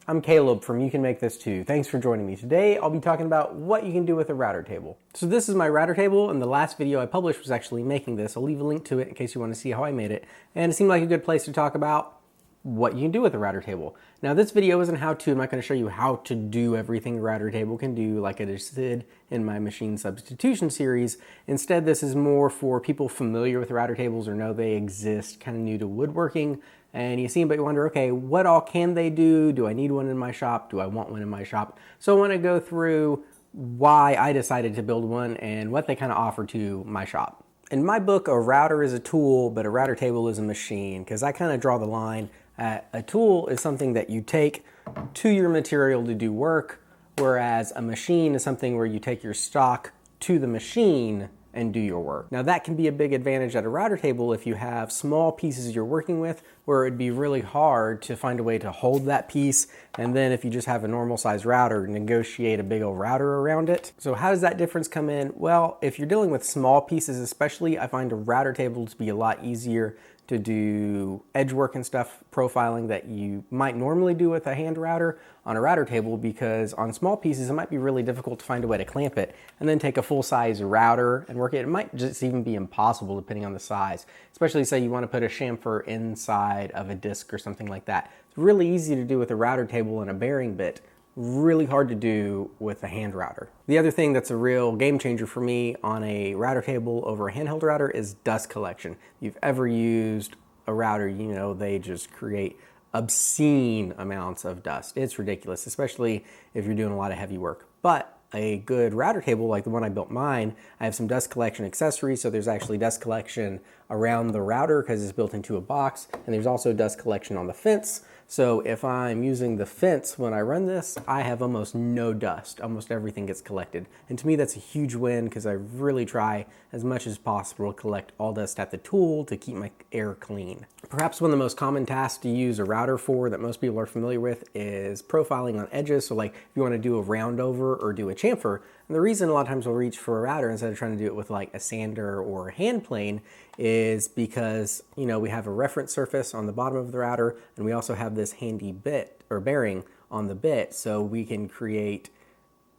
I'm Caleb from YouCanMakeThisToo. Thanks for joining me. Today I'll be talking about what you can do with a router table. So this is my router table, and the last video I published was actually making this. I'll leave a link to it in case you want to see how I made it. And it seemed like a good place to talk about what you can do with a router table. Now this video isn't how-to. I'm not going to show you how to do everything a router table can do like I just did in my machine substitution series. Instead, this is more for people familiar with router tables or know they exist, kind of new to woodworking. And you see them, but you wonder, okay, what all can they do? Do I need one in my shop? Do I want one in my shop? So I want to go through why I decided to build one and what they kind of offer to my shop. In my book, a router is a tool, but a router table is a machine, because I kind of draw the line at a tool is something that you take to your material to do work, whereas a machine is something where you take your stock to the machine and do your work. Now that can be a big advantage at a router table if you have small pieces you're working with, where it'd be really hard to find a way to hold that piece, and then if you just have a normal size router, negotiate a big old router around it. So how does that difference come in? Well, if you're dealing with small pieces especially, I find a router table to be a lot easier to do edge work and stuff, profiling that you might normally do with a hand router on a router table, because on small pieces it might be really difficult to find a way to clamp it and then take a full-size router and work it. It might just even be impossible depending on the size, especially say you want to put a chamfer inside of a disc or something like that. It's really easy to do with a router table and a bearing bit, really hard to do with a hand router. The other thing that's a real game changer for me on a router table over a handheld router is dust collection. If you've ever used a router, you know they just create obscene amounts of dust. It's ridiculous, especially if you're doing a lot of heavy work. But a good router table like the one I built mine, I have some dust collection accessories, so there's actually dust collection around the router because it's built into a box, and there's also dust collection on the fence. So if I'm using the fence when I run this, I have almost no dust. Almost everything gets collected. And to me, that's a huge win, because I really try as much as possible to collect all dust at the tool to keep my air clean. Perhaps one of the most common tasks to use a router for that most people are familiar with is profiling on edges. So like if you want to do a round over or do a chamfer, and the reason a lot of times we'll reach for a router instead of trying to do it with like a sander or a hand plane is because, you know, we have a reference surface on the bottom of the router, and we also have this handy bit or bearing on the bit, so we can create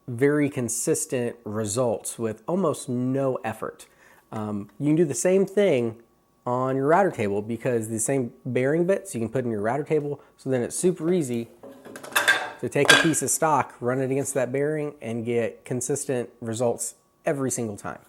very consistent results with almost no effort. You can do the same thing on your router table, because the same bearing bits you can put in your router table, so then it's super easy to take a piece of stock, run it against that bearing, and get consistent results every single time.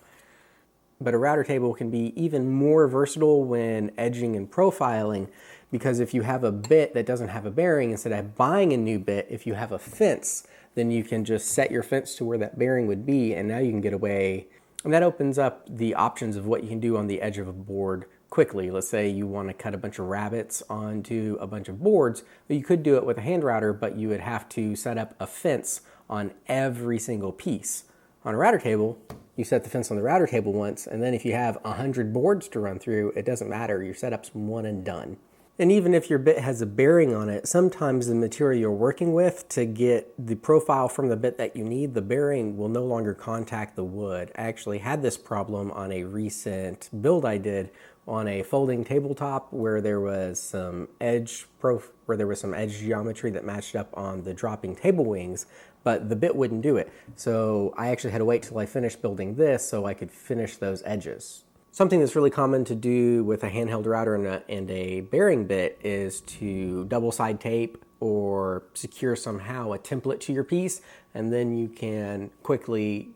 But a router table can be even more versatile when edging and profiling, because if you have a bit that doesn't have a bearing, instead of buying a new bit, if you have a fence, then you can just set your fence to where that bearing would be, and now you can get away. And that opens up the options of what you can do on the edge of a board quickly. Let's say you want to cut a bunch of rabbets onto a bunch of boards. Well, you could do it with a hand router, but you would have to set up a fence on every single piece. On a router table, you set the fence on the router table once, and then if you have 100 boards to run through, it doesn't matter. Your setup's one and done. And even if your bit has a bearing on it, sometimes the material you're working with, to get the profile from the bit that you need, the bearing will no longer contact the wood. I actually had this problem on a recent build I did on a folding tabletop where there was some edge geometry that matched up on the dropping table wings, but the bit wouldn't do it. So I actually had to wait till I finished building this so I could finish those edges. Something that's really common to do with a handheld router and a bearing bit is to double side tape or secure somehow a template to your piece, and then you can quickly,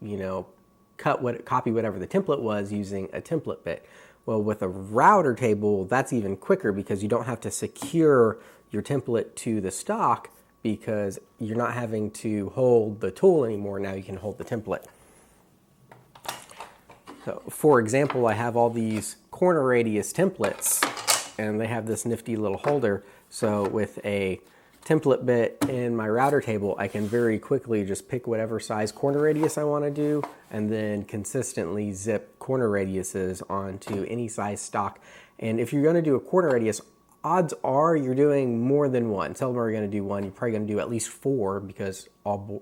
copy whatever the template was using a template bit. Well, with a router table, that's even quicker, because you don't have to secure your template to the stock, because you're not having to hold the tool anymore. Now you can hold the template. So, for example, I have all these corner radius templates, and they have this nifty little holder. So with a template bit in my router table, I can very quickly just pick whatever size corner radius I want to do, and then consistently zip corner radiuses onto any size stock. And if you're going to do a corner radius, odds are you're doing more than one. Some of them are going to do one. You're probably going to do at least four, because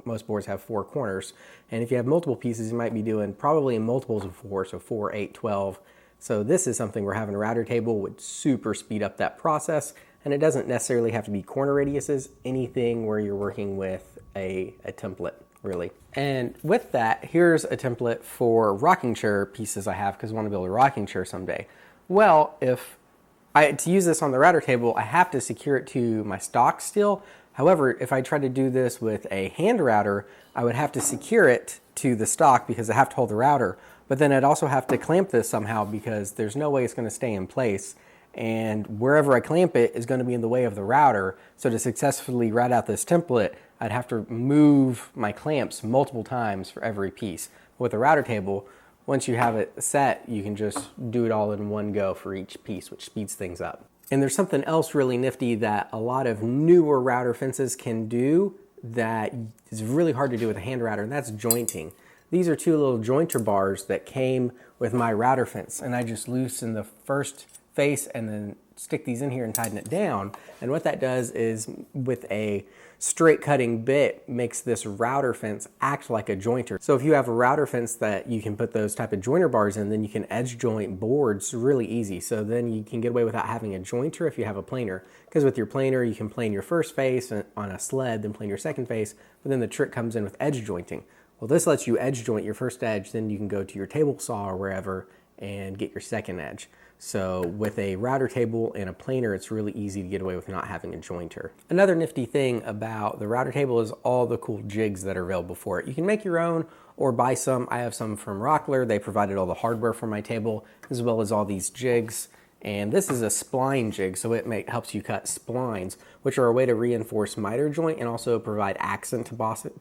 most boards have 4 corners. And if you have multiple pieces, you might be doing probably in multiples of 4, so 4, 8, 12. So this is something where having a router table would super speed up that process. And it doesn't necessarily have to be corner radiuses, anything where you're working with a template, really. And with that, here's a template for rocking chair pieces I have because I want to build a rocking chair someday. Well, to use this on the router table, I have to secure it to my stock still. However, if I try to do this with a hand router, I would have to secure it to the stock because I have to hold the router. But then I'd also have to clamp this somehow because there's no way it's going to stay in place. And wherever I clamp it is going to be in the way of the router. So to successfully route out this template, I'd have to move my clamps multiple times for every piece. With a router table, once you have it set, you can just do it all in one go for each piece, which speeds things up. And there's something else really nifty that a lot of newer router fences can do that is really hard to do with a hand router, and that's jointing. These are two little jointer bars that came with my router fence, and I just loosen the first face and then stick these in here and tighten it down. And what that does is, with a straight cutting bit, makes this router fence act like a jointer. So if you have a router fence that you can put those type of jointer bars in, then you can edge joint boards really easy. So then you can get away without having a jointer if you have a planer. Because with your planer, you can plane your first face on a sled, then plane your second face, but then the trick comes in with edge jointing. Well, this lets you edge joint your first edge, then you can go to your table saw or wherever and get your second edge. So with a router table and a planer, it's really easy to get away with not having a jointer. Another nifty thing about the router table is all the cool jigs that are available for it. You can make your own or buy some. I have some from Rockler. They provided all the hardware for my table, as well as all these jigs. And this is a spline jig, so it helps you cut splines, which are a way to reinforce miter joint and also provide accent to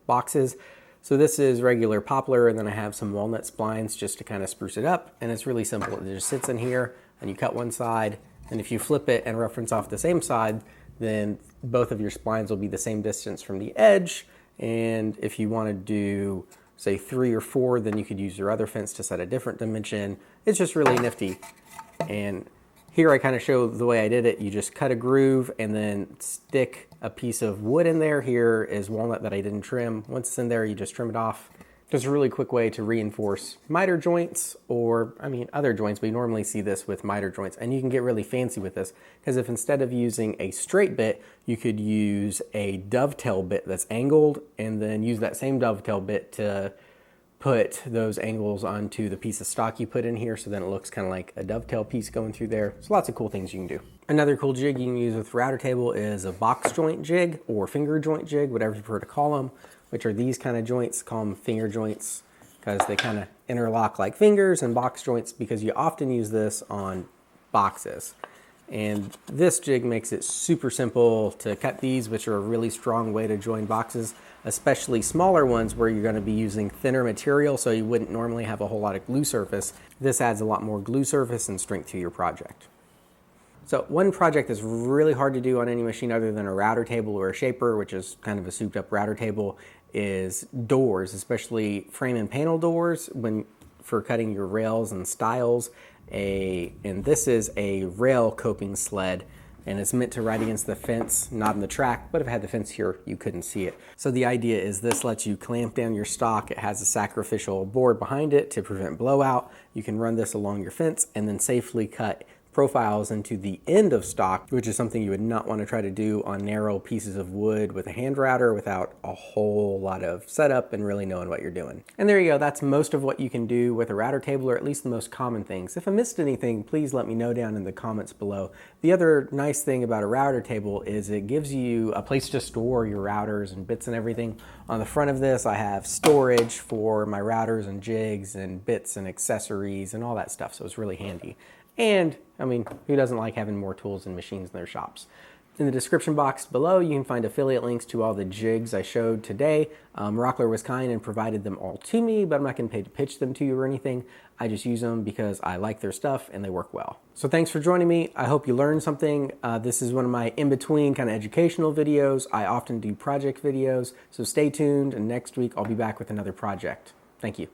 boxes. So this is regular poplar, and then I have some walnut splines just to kind of spruce it up. And it's really simple. It just sits in here, and you cut one side, and if you flip it and reference off the same side, then both of your splines will be the same distance from the edge. And if you want to do, say, 3 or 4, then you could use your other fence to set a different dimension. It's just really nifty. And here I kind of show the way I did it. You just cut a groove and then stick a piece of wood in there. Here is walnut that I didn't trim. Once it's in there, you just trim it off. Just a really quick way to reinforce miter joints, or other joints, but you normally see this with miter joints. And you can get really fancy with this, because if instead of using a straight bit, you could use a dovetail bit that's angled, and then use that same dovetail bit to put those angles onto the piece of stock you put in here, so then it looks kind of like a dovetail piece going through there. So lots of cool things you can do. Another cool jig you can use with router table is a box joint jig, or finger joint jig, whatever you prefer to call them, which are these kind of joints. Call them finger joints because they kind of interlock like fingers, and box joints because you often use this on boxes. And this jig makes it super simple to cut these, which are a really strong way to join boxes, especially smaller ones where you're going to be using thinner material, so you wouldn't normally have a whole lot of glue surface. This adds a lot more glue surface and strength to your project. So one project that's really hard to do on any machine other than a router table or a shaper, which is kind of a souped up router table, is doors, especially frame and panel doors for cutting your rails and stiles. And this is a rail coping sled, and it's meant to ride against the fence, not in the track, but if I had the fence here, you couldn't see it. So the idea is this lets you clamp down your stock. It has a sacrificial board behind it to prevent blowout. You can run this along your fence and then safely cut profiles into the end of stock, which is something you would not want to try to do on narrow pieces of wood with a hand router without a whole lot of setup and really knowing what you're doing. And there you go. That's most of what you can do with a router table, or at least the most common things. If I missed anything, please let me know down in the comments below. The other nice thing about a router table is it gives you a place to store your routers and bits and everything. On the front of this, I have storage for my routers and jigs and bits and accessories and all that stuff, so it's really handy. And, who doesn't like having more tools and machines in their shops? In the description box below, you can find affiliate links to all the jigs I showed today. Rockler was kind and provided them all to me, but I'm not getting paid to pitch them to you or anything. I just use them because I like their stuff and they work well. So thanks for joining me. I hope you learned something. This is one of my in-between kind of educational videos. I often do project videos, so stay tuned, and next week I'll be back with another project. Thank you.